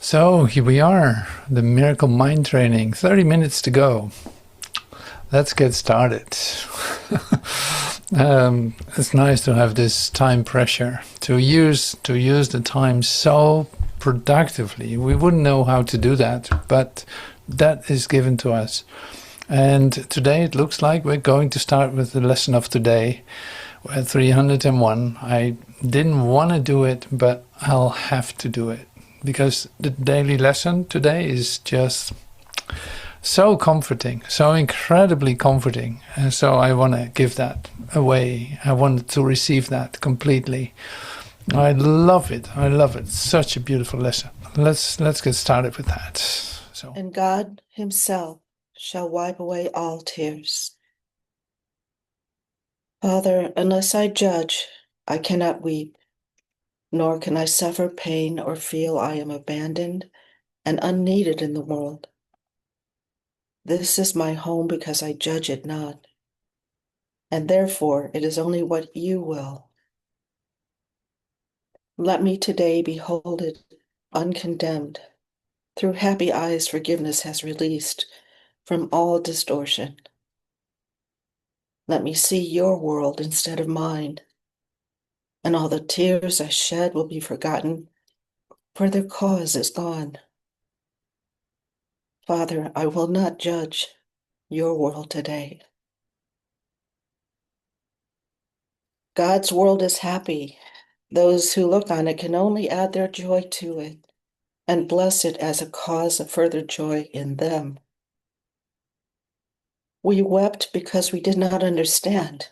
So here we are, the Miracle Mind Training, 30 minutes to go. Let's get started. It's nice to have this time pressure, to use the time so productively. We wouldn't know how to do that, but that is given to us. And today it looks like we're going to start with the lesson of today, 301. I didn't want to do it, but I'll have to do it. Because the daily lesson today is just so comforting, so incredibly comforting. And so I want to give that away. I wanted to receive that completely. I love it. I love it. Such a beautiful lesson. Let's get started with that. So. And God himself shall wipe away all tears. Father, unless I judge, I cannot weep. Nor can I suffer pain or feel I am abandoned and unneeded in the world. This is my home because I judge it not, and therefore it is only what you will. Let me today behold it uncondemned. Through happy eyes forgiveness has released from all distortion. Let me see your world instead of mine, and all the tears I shed will be forgotten, for their cause is gone. Father, I will not judge your world today. God's world is happy. Those who look on it can only add their joy to it and bless it as a cause of further joy in them. We wept because we did not understand,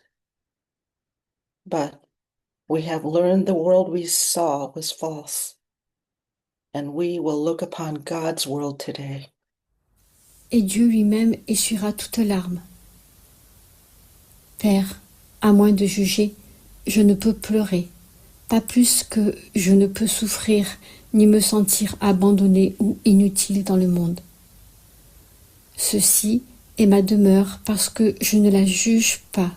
but we have learned the world we saw was false, and we will look upon God's world today. Et Dieu lui-même essuiera toute larme. Père, à moins de juger, je ne peux pleurer, pas plus que je ne peux souffrir ni me sentir abandonné ou inutile dans le monde. Ceci est ma demeure parce que je ne la juge pas.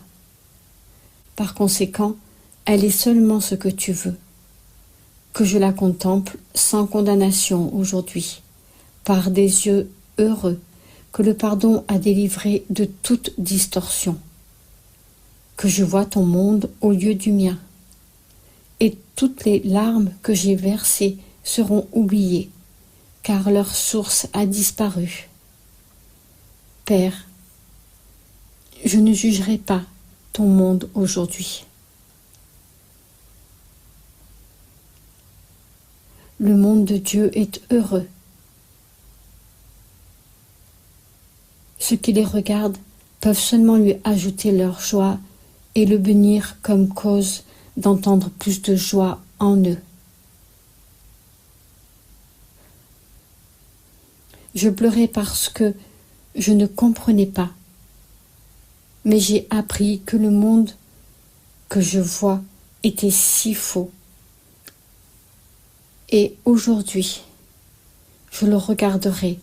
Par conséquent, elle est seulement ce que tu veux, que je la contemple sans condamnation aujourd'hui, par des yeux heureux, que le pardon a délivré de toute distorsion, que je vois ton monde au lieu du mien, et toutes les larmes que j'ai versées seront oubliées, car leur source a disparu. Père, je ne jugerai pas ton monde aujourd'hui. Le monde de Dieu est heureux. Ceux qui les regardent peuvent seulement lui ajouter leur joie et le bénir comme cause d'entendre plus de joie en eux. Je pleurais parce que je ne comprenais pas, mais j'ai appris que le monde que je vois était si faux. Et aujourd'hui, je le regarderai.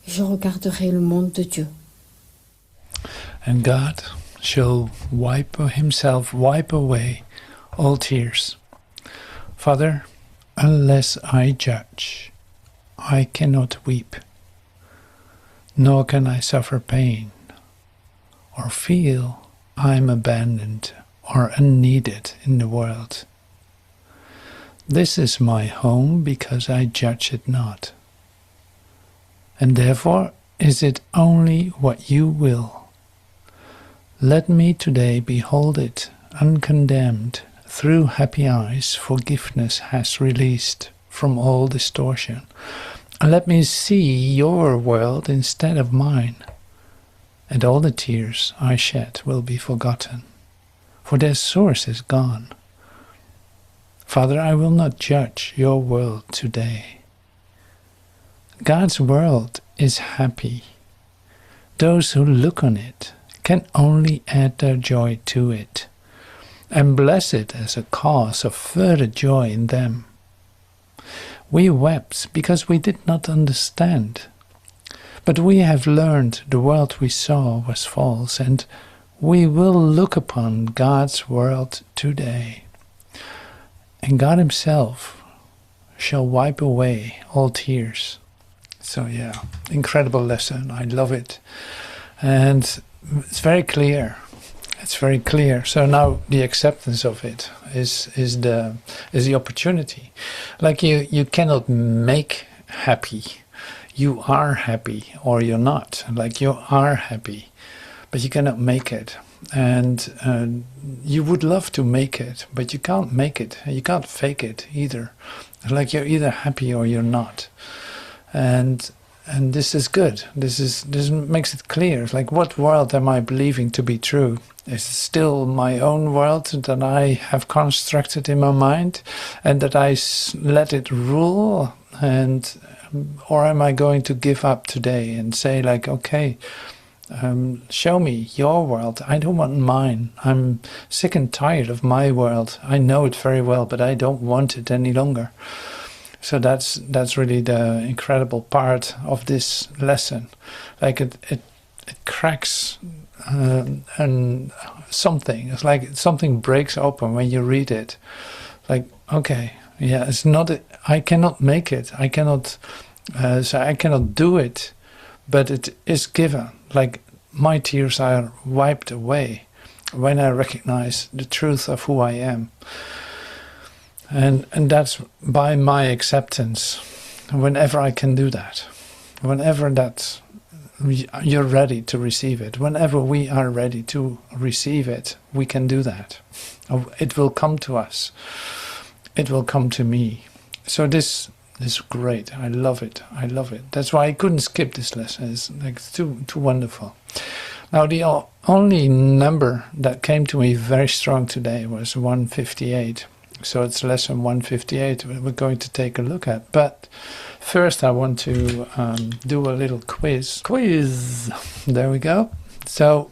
Je regarderai le monde de Dieu. And God shall himself wipe away all tears. Father, unless I judge, I cannot weep, nor can I suffer pain, or feel I am abandoned or unneeded in the world. This is my home because I judge it not, and therefore is it only what you will. Let me today behold it uncondemned. Through happy eyes forgiveness has released from all distortion. And let me see your world instead of mine, and all the tears I shed will be forgotten, for their source is gone. Father, I will not judge your world today. God's world is happy. Those who look on it can only add their joy to it, and bless it as a cause of further joy in them. We wept because we did not understand, but we have learned the world we saw was false, and we will look upon God's world today. And God himself shall wipe away all tears. So yeah, incredible lesson. I love it. And it's very clear. It's very clear. So now the acceptance of it is the opportunity. Like you cannot make happy. You are happy or you're not. Like you are happy, but you cannot make it. And you would love to make it, but you can't make it. You can't fake it either. Like you're either happy or you're not. And this is good. This makes it clear. It's like, what world am I believing to be true? Is it still my own world that I have constructed in my mind, and that I let it rule? Or am I going to give up today and say, like, okay, show me your world. I don't want mine. I'm sick and tired of my world. I know it very well, but I don't want it any longer. So that's really the incredible part of this lesson. Like it cracks and something. It's like something breaks open when you read it. Like, okay, yeah, it's not. I cannot make it. I cannot. So I cannot do it, but it is given. Like my tears are wiped away when I recognize the truth of who I am. And that's by my acceptance. Whenever I can do that, whenever that you're ready to receive it, whenever we are ready to receive it, we can do that. It will come to us. It will come to me. So this is great. I love it. I love it. That's why I couldn't skip this lesson. It's like too wonderful. Now the only number that came to me very strong today was 158. So it's lesson 158 we're going to take a look at. But first I want to do a little quiz. Quiz! There we go. So,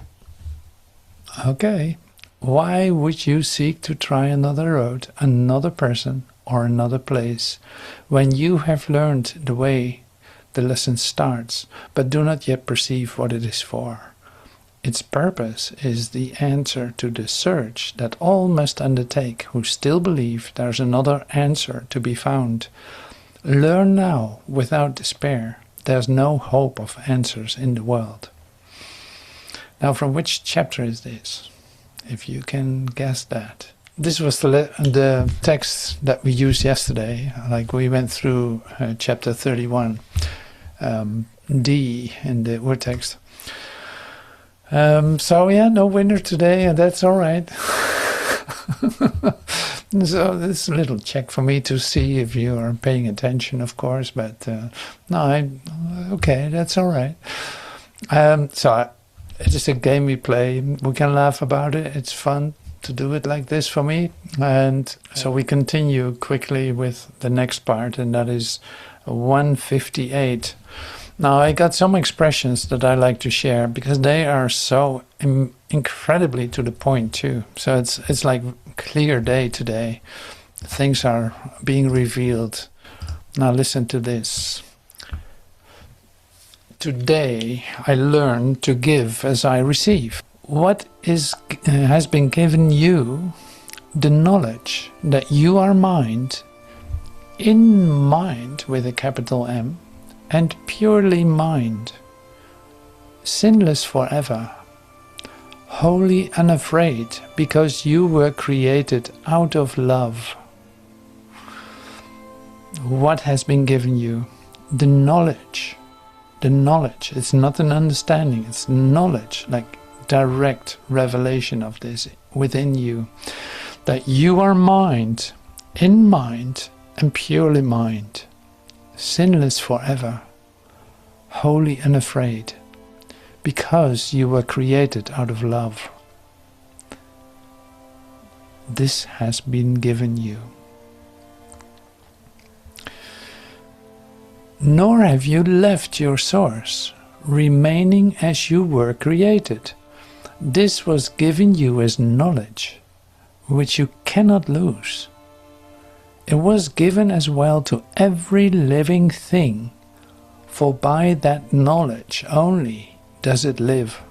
okay. Why would you seek to try another road, another person, or another place when you have learned the way the lesson starts, but do not yet perceive what it is for? Its purpose is the answer to the search that all must undertake who still believe there's another answer to be found. Learn now without despair. There's no hope of answers in the world. Now, from which chapter is this? If you can guess that. This was the text that we used yesterday. Like we went through chapter 31, D in the word text. So yeah, no winner today, and that's all right. So this is a little check for me to see if you are paying attention, of course. But okay, that's all right. It is a game we play. We can laugh about it. It's fun to do it like this for me. And so we continue quickly with the next part, and that is 158. Now, I got some expressions that I like to share because they are so incredibly to the point too. So it's like clear day today. Things are being revealed. Now listen to this. Today I learn to give as I receive. What has been given you? The knowledge that you are mind, in mind with a capital M, and purely mind, sinless forever, holy unafraid, because you were created out of love. What has been given you? The knowledge. The knowledge. It's not an understanding, it's knowledge, like direct revelation of this within you. That you are mind, in mind, and purely mind. Sinless forever, holy and unafraid, because you were created out of love. This has been given you. Nor have you left your source, remaining as you were created. This was given you as knowledge, which you cannot lose. It was given as well to every living thing, for by that knowledge only does it live.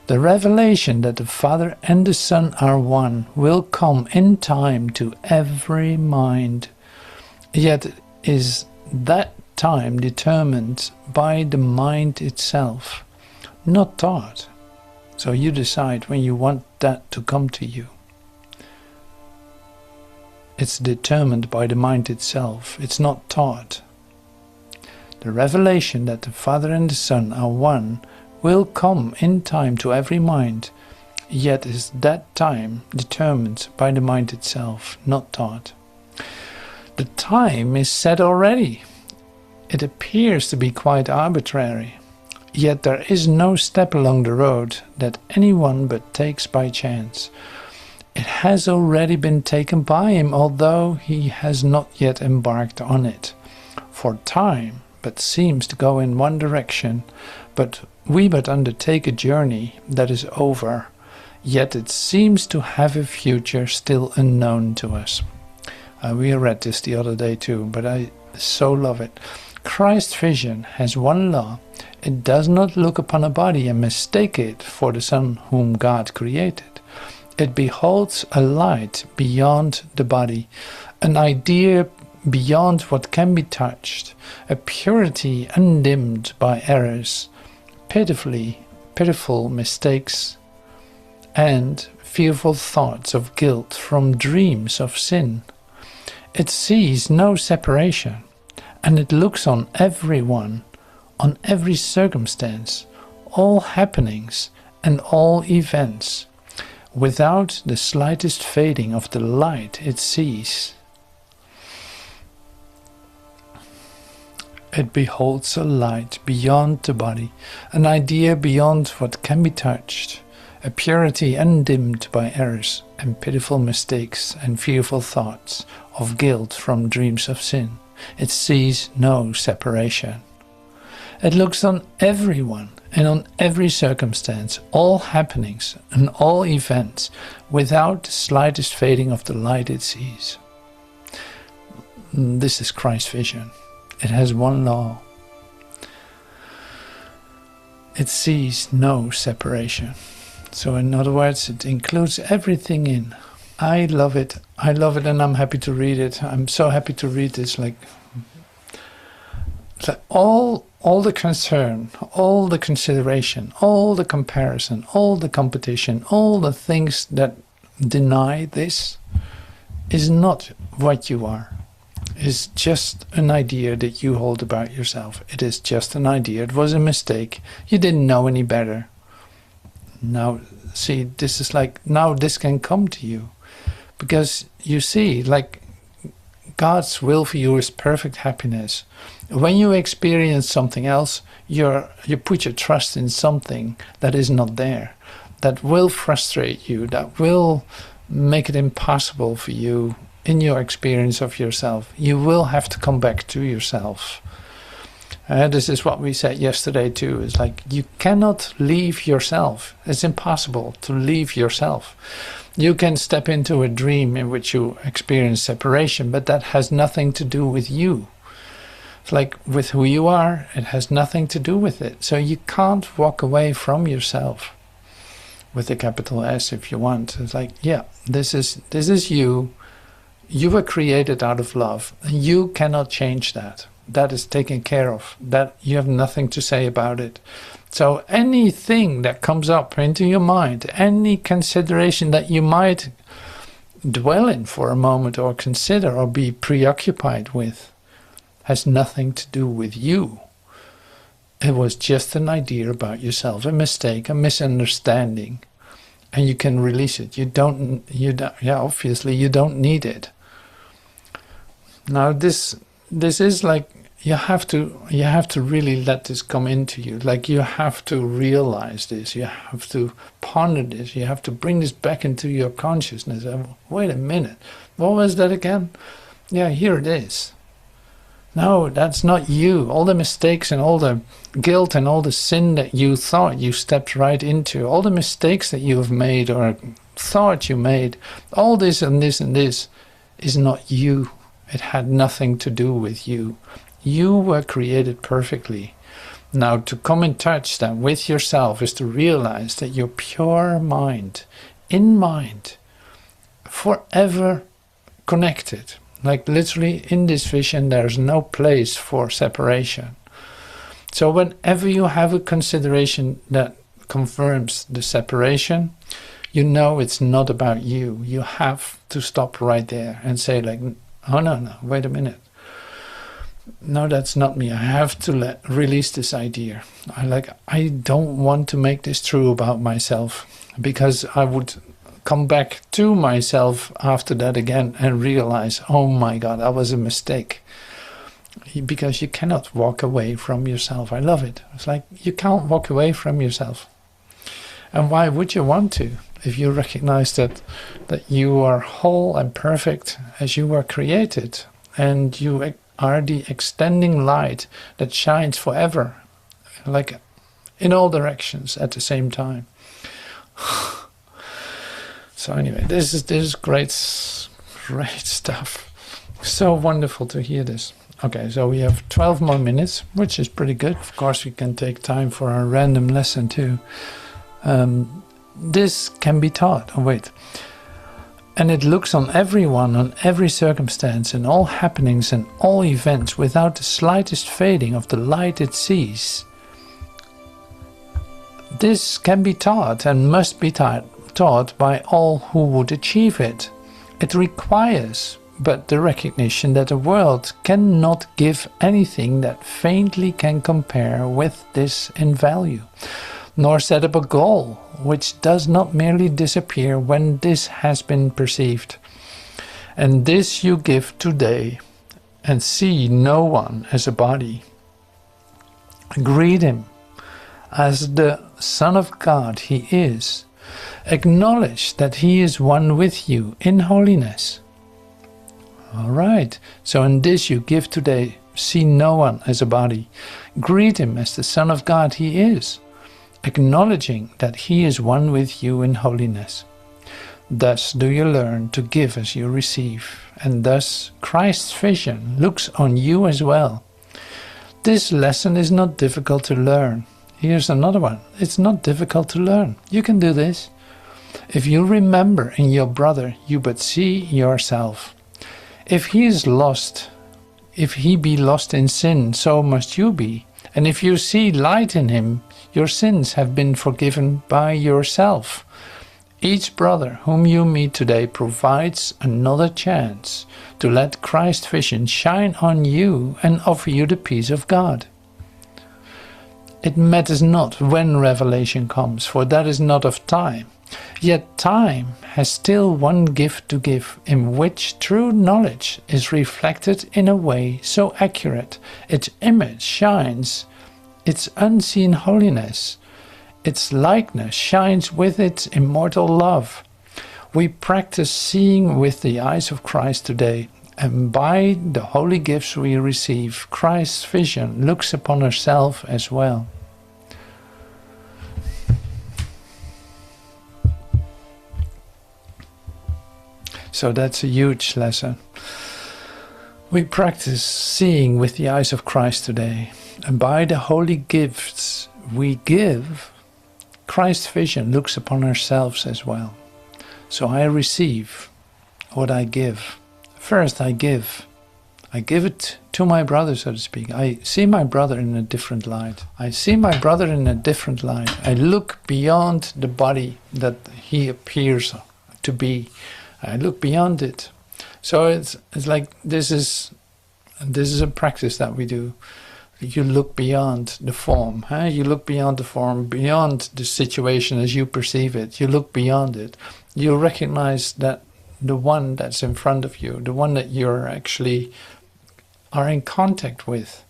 The revelation that the Father and the Son are one will come in time to every mind. Yet is that time determined by the mind itself, not taught. So you decide when you want that to come to you. It's determined by the mind itself. It's not taught. The revelation that the Father and the Son are one will come in time to every mind, yet is that time determined by the mind itself, not taught. The time is set already. It appears to be quite arbitrary, yet there is no step along the road that anyone but takes by chance. It has already been taken by him, although he has not yet embarked on it. For time but seems to go in one direction, but we but undertake a journey that is over, yet it seems to have a future still unknown to us. We read this the other day too, but I so love it. Christ's vision has one law. It does not look upon a body and mistake it for the Son whom God created. It beholds a light beyond the body, an idea beyond what can be touched, a purity undimmed by errors, pitiful mistakes, and fearful thoughts of guilt from dreams of sin. It sees no separation, and it looks on everyone, on every circumstance, all happenings and all events, without the slightest fading of the light it sees. It beholds a light beyond the body, an idea beyond what can be touched, a purity undimmed by errors and pitiful mistakes and fearful thoughts of guilt from dreams of sin. It sees no separation. It looks on everyone and on every circumstance, all happenings and all events, without the slightest fading of the light it sees. This is Christ's vision. It has one law. It sees no separation. So in other words, it includes everything in. I love it. I love it, and I'm happy to read it. I'm so happy to read this. Like all the concern, all the consideration, all the comparison, all the competition, all the things that deny this is not what you are. Is just an idea that you hold about yourself. It is just an idea. It was a mistake. You didn't know any better. Now, see, this is like, now this can come to you. Because you see, like, God's will for you is perfect happiness. When you experience something else, you put your trust in something that is not there, that will frustrate you, that will make it impossible for you in your experience of yourself. You will have to come back to yourself. This is what we said yesterday too. It's like you cannot leave yourself. It's impossible to leave yourself. You can step into a dream in which you experience separation, but that has nothing to do with you. It's like with who you are, it has nothing to do with it. So you can't walk away from yourself. With a capital S if you want. It's like, yeah, this is you. You were created out of love. You cannot change that. That is taken care of. That you have nothing to say about it. So anything that comes up into your mind, any consideration that you might dwell in for a moment or consider or be preoccupied with, has nothing to do with you. It was just an idea about yourself, a mistake, a misunderstanding, and you can release it. Obviously you don't need it. Now this is like, you have to really let this come into you. Like you have to realize this. You have to ponder this. You have to bring this back into your consciousness. Wait a minute, what was that again? Yeah, here it is. No, that's not you. All the mistakes and all the guilt and all the sin that you thought you stepped right into, all the mistakes that you have made or thought you made, all this and this and this is not you. It had nothing to do with you. You were created perfectly. Now, to come in touch then with yourself is to realize that your pure mind, in mind, forever connected. Like literally in this vision, there's no place for separation. So whenever you have a consideration that confirms the separation, you know it's not about you. You have to stop right there and say like, oh no, wait a minute. No, that's not me. I have to release this idea. I don't want to make this true about myself, because I would come back to myself after that again and realize, oh my God, that was a mistake. Because you cannot walk away from yourself. I love it. It's like you can't walk away from yourself. And why would you want to? If you recognize that you are whole and perfect as you were created, and you are the extending light that shines forever, like in all directions at the same time. So anyway, this is great stuff. So wonderful to hear this. Okay, so we have 12 more minutes, which is pretty good. Of course, we can take time for our random lesson too. This can be taught. Oh, wait. And it looks on everyone, on every circumstance, and all happenings and all events without the slightest fading of the light it sees. This can be taught and must be taught by all who would achieve it. It requires but the recognition that the world cannot give anything that faintly can compare with this in value, nor set up a goal which does not merely disappear when this has been perceived. And this you give today, and see no one as a body. Greet him as the Son of God he is. Acknowledge that he is one with you in holiness. All right, so in this you give today, see no one as a body. Greet him as the Son of God he is, acknowledging that he is one with you in holiness. Thus do you learn to give as you receive, and thus Christ's vision looks on you as well. This lesson is not difficult to learn. Here's another one. It's not difficult to learn. You can do this. If you remember in your brother, you but see yourself. If he is lost, if he be lost in sin, so must you be. And if you see light in him, your sins have been forgiven by yourself. Each brother whom you meet today provides another chance to let Christ's vision shine on you and offer you the peace of God. It matters not when revelation comes, for that is not of time. Yet time has still one gift to give, in which true knowledge is reflected in a way so accurate, its image shines, its unseen holiness, its likeness shines with its immortal love. We practice seeing with the eyes of Christ today, and by the holy gifts we receive, Christ's vision looks upon herself as well. So that's a huge lesson. We practice seeing with the eyes of Christ today, and by the holy gifts we give, Christ's vision looks upon ourselves as well. So I receive what I give. First I give it to my brother, so to speak. I see my brother in a different light. I see my brother in a different light. I look beyond the body that he appears to be. I look beyond it. So it's like this is a practice that we do. You look beyond the form. You look beyond the form, beyond the situation as you perceive it. You look beyond it. You recognize that the one that's in front of you, the one that you're actually are in contact with,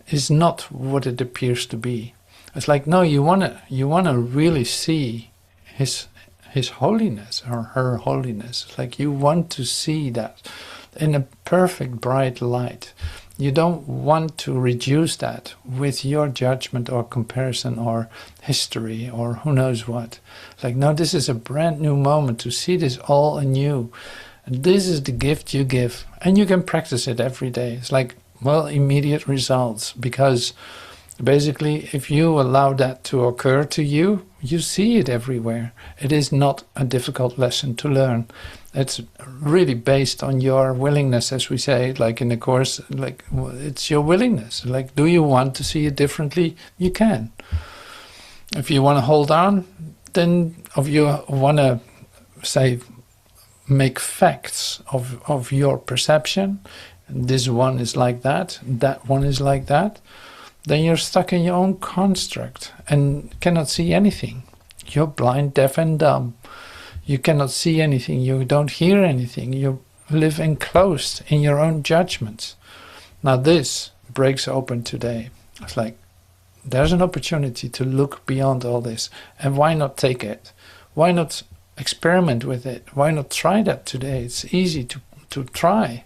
is not what it appears to be. It's like, no, you wanna really see his holiness or her holiness. It's like you want to see that in a perfect bright light. You don't want to reduce that with your judgment or comparison or history or who knows what. Like, no, this is a brand new moment to see this all anew. And this is the gift you give. And you can practice it every day. It's like, well, immediate results, because Basically, if you allow that to occur to you, you see it everywhere. It is not a difficult lesson to learn. It's really based on your willingness, as we say, like in the course, like it's your willingness. Like, do you want to see it differently? You can. If you want to hold on, then if you want to, say, make facts of your perception, this one is like that one is like that, then you're stuck in your own construct and cannot see anything. You're blind, deaf and dumb. You cannot see anything, you don't hear anything, you live enclosed in your own judgments. Now this breaks open today. It's like, there's an opportunity to look beyond all this, and why not take it? Why not experiment with it? Why not try that today? It's easy to try.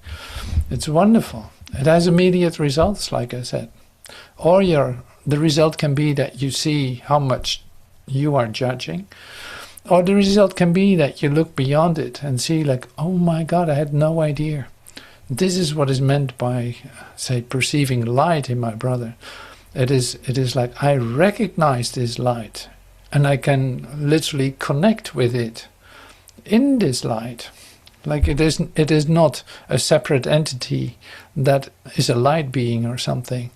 It's wonderful. It has immediate results, like I said. Or the result can be that you see how much you are judging. Or the result can be that you look beyond it and see like, oh my God, I had no idea. This is what is meant by, say, perceiving light in my brother. It is like I recognize this light and I can literally connect with it in this light. Like it is not a separate entity that is a light being or something.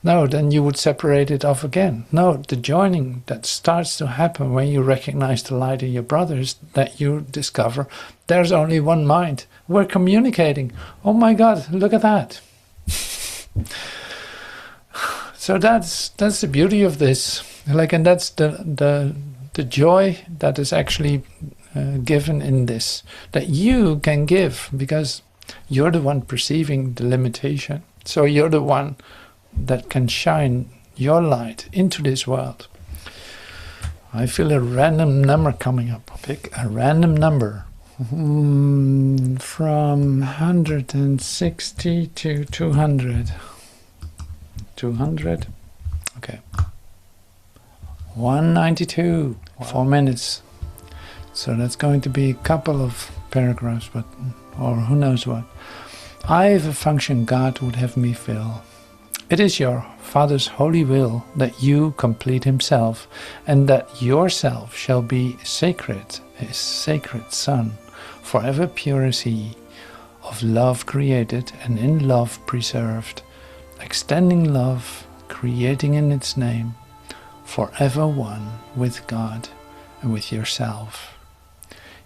No, then you would separate it off again. No, the joining that starts to happen when you recognize the light in your brothers, that you discover there's only one mind. We're communicating. Oh my God, look at that. So that's the beauty of this. Like, and that's the joy that is actually given in this, that you can give, because you're the one perceiving the limitation. So you're the one that can shine your light into this world. I feel a random number coming up. Pick a random number. From 160 to 200. 200? Okay. 192. Wow. 4 minutes. So that's going to be a couple of paragraphs, but or who knows what. I have a function God would have me fill. It is your Father's holy will that you complete himself, and that yourself shall be sacred, his sacred Son, forever pure as he, of love created and in love preserved, extending love, creating in its name, forever one with God and with yourself.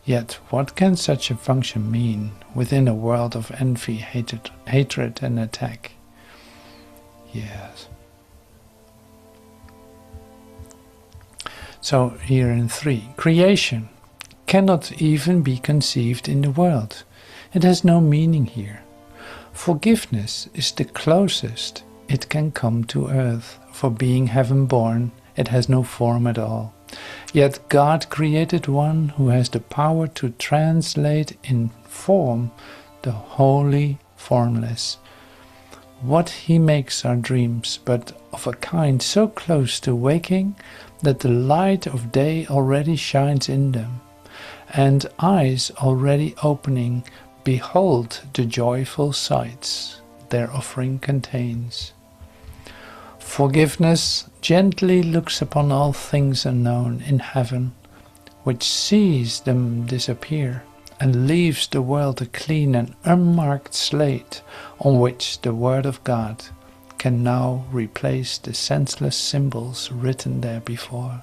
Yet what can such a function mean within a world of envy, hatred and attack? Yes. So here in 3, creation cannot even be conceived in the world. It has no meaning here. Forgiveness is the closest it can come to earth, for being heaven-born, it has no form at all. Yet God created one who has the power to translate in form the wholly formless. What he makes are dreams, but of a kind so close to waking that the light of day already shines in them, and eyes already opening behold the joyful sights their offering contains. Forgiveness gently looks upon all things unknown in heaven, which sees them disappear, and leaves the world a clean and unmarked slate on which the word of God can now replace the senseless symbols written there before.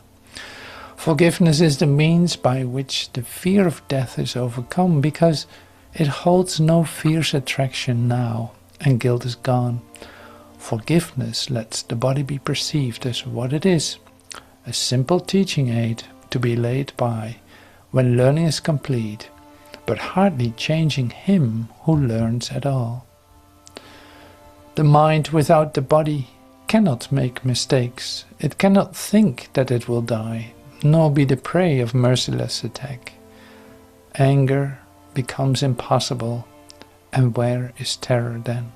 Forgiveness is the means by which the fear of death is overcome, because it holds no fierce attraction now, and guilt is gone. Forgiveness lets the body be perceived as what it is, a simple teaching aid to be laid by when learning is complete, but hardly changing him who learns at all. The mind without the body cannot make mistakes. It cannot think that it will die, nor be the prey of merciless attack. Anger becomes impossible, and where is terror then?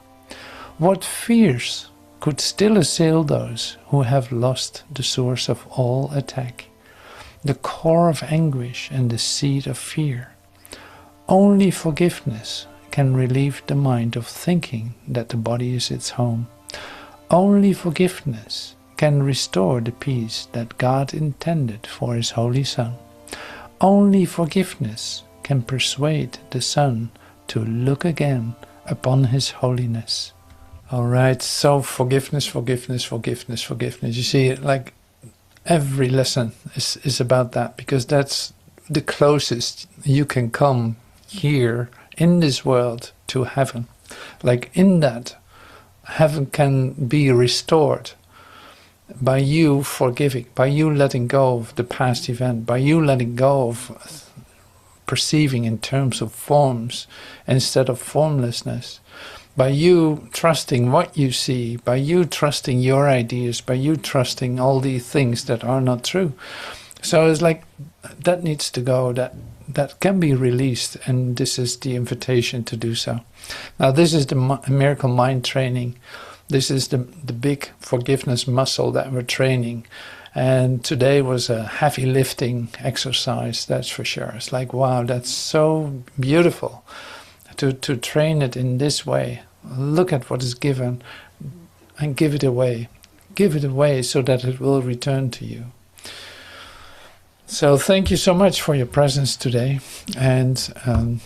What fears could still assail those who have lost the source of all attack, the core of anguish and the seed of fear? Only forgiveness can relieve the mind of thinking that the body is its home. Only forgiveness can restore the peace that God intended for his Holy Son. Only forgiveness can persuade the Son to look again upon his holiness. All right, so forgiveness, forgiveness, forgiveness, forgiveness. You see, like every lesson is about that, because that's the closest you can come here in this world to heaven. Like in that, heaven can be restored by you forgiving, by you letting go of the past event, by you letting go of perceiving in terms of forms instead of formlessness, by you trusting what you see, by you trusting your ideas, by you trusting all these things that are not true. So it's like that needs to go, that can be released, and this is the invitation to do so. Now this is the miracle mind training. This is the big forgiveness muscle that we're training. And today was a heavy lifting exercise, that's for sure. It's like, wow, that's so beautiful to train it in this way. Look at what is given and give it away. Give it away so that it will return to you. So thank you so much for your presence today. And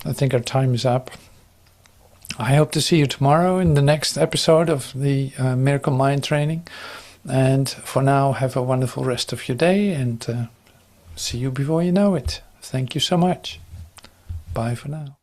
I think our time is up. I hope to see you tomorrow in the next episode of the Miracle Mind Training. And for now, have a wonderful rest of your day, and see you before you know it. Thank you so much. Bye for now.